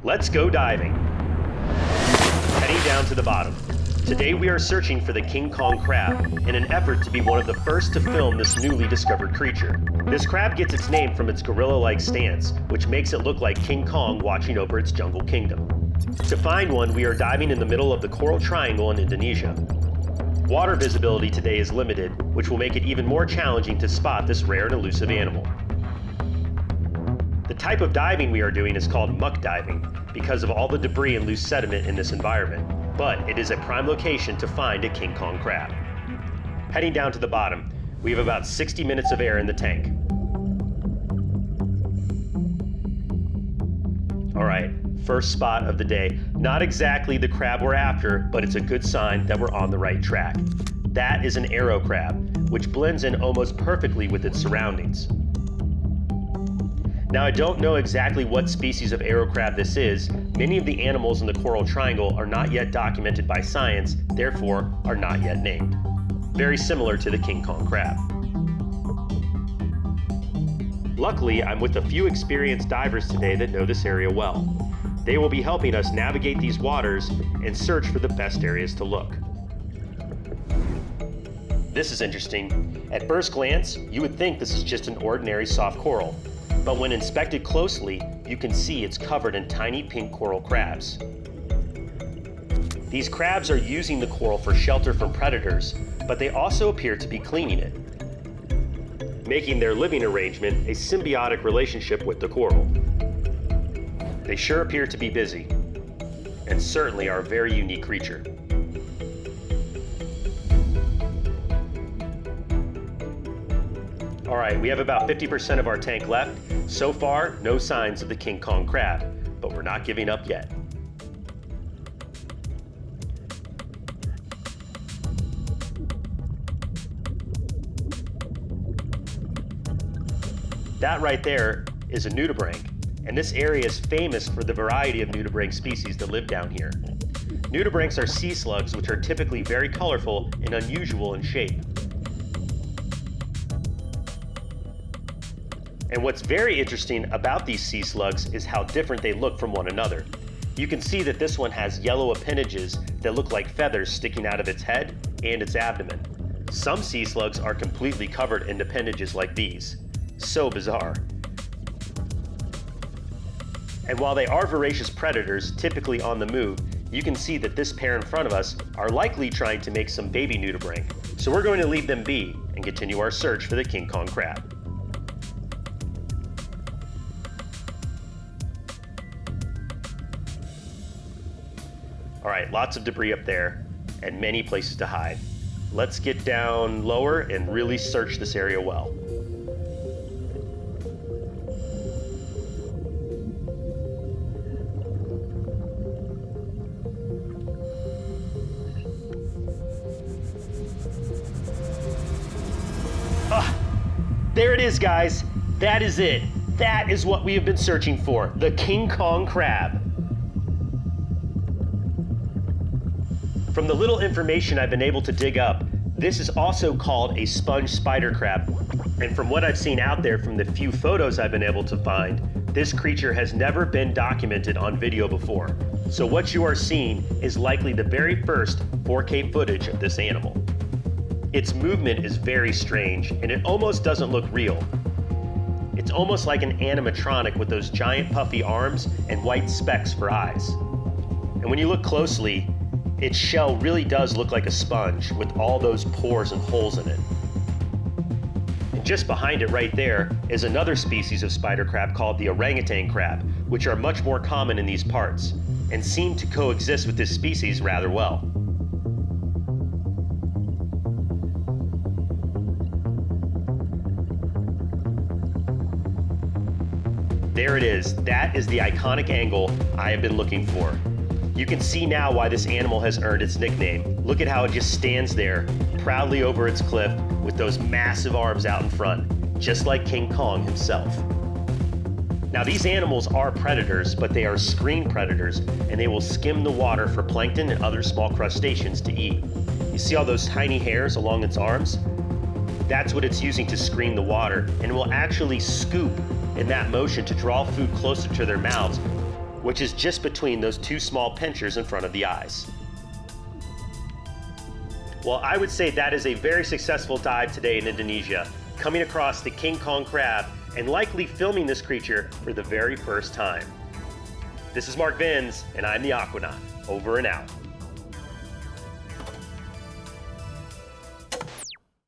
Let's go diving. Heading down to the bottom. Today we are searching for the King Kong crab in an effort to be one of the first to film this newly discovered creature. This crab gets its name from its gorilla-like stance, which makes it look like King Kong watching over its jungle kingdom. To find one, we are diving in the middle of the Coral Triangle in Indonesia. Water visibility today is limited, which will make it even more challenging to spot this rare and elusive animal. The type of diving we are doing is called muck diving because of all the debris and loose sediment in this environment, but it is a prime location to find a King Kong crab. Heading down to the bottom, we have about 60 minutes of air in the tank. All right, first spot of the day. Not exactly the crab we're after, but it's a good sign that we're on the right track. That is an arrow crab, which blends in almost perfectly with its surroundings. Now, I don't know exactly what species of arrow crab this is. Many of the animals in the Coral Triangle are not yet documented by science, therefore are not yet named. Very similar to the King Kong crab. Luckily, I'm with a few experienced divers today that know this area well. They will be helping us navigate these waters and search for the best areas to look. This is interesting. At first glance, you would think this is just an ordinary soft coral, but when inspected closely, you can see it's covered in tiny pink coral crabs. These crabs are using the coral for shelter from predators, but they also appear to be cleaning it, making their living arrangement a symbiotic relationship with the coral. They sure appear to be busy, and certainly are a very unique creature. All right, we have about 50% of our tank left. So far, no signs of the King Kong crab, but we're not giving up yet. That right there is a nudibranch, and this area is famous for the variety of nudibranch species that live down here. Nudibranchs are sea slugs, which are typically very colorful and unusual in shape. And what's very interesting about these sea slugs is how different they look from one another. You can see that this one has yellow appendages that look like feathers sticking out of its head and its abdomen. Some sea slugs are completely covered in appendages like these. So bizarre. And while they are voracious predators, typically on the move, you can see that this pair in front of us are likely trying to make some baby nudibranch. So we're going to leave them be and continue our search for the King Kong crab. All right, lots of debris up there and many places to hide. Let's get down lower and really search this area well. There it is, guys. That is it. That is what we have been searching for, the King Kong crab. From the little information I've been able to dig up, this is also called a sponge spider crab. And from what I've seen out there from the few photos I've been able to find, this creature has never been documented on video before. So what you are seeing is likely the very first 4K footage of this animal. Its movement is very strange, and it almost doesn't look real. It's almost like an animatronic with those giant puffy arms and white specks for eyes. And when you look closely, its shell really does look like a sponge with all those pores and holes in it. And just behind it right there is another species of spider crab called the orangutan crab, which are much more common in these parts and seem to coexist with this species rather well. There it is. That is the iconic angle I have been looking for. You can see now why this animal has earned its nickname. Look at how it just stands there, proudly over its cliff, with those massive arms out in front, just like King Kong himself. Now, these animals are predators, but they are screen predators, and they will skim the water for plankton and other small crustaceans to eat. You see all those tiny hairs along its arms? That's what it's using to screen the water, and will actually scoop in that motion to draw food closer to their mouths, which is just between those two small pinchers in front of the eyes. Well, I would say that is a very successful dive today in Indonesia, coming across the King Kong crab and likely filming this creature for the very first time. This is Mark Vins, and I'm the Aquanaut. Over and out.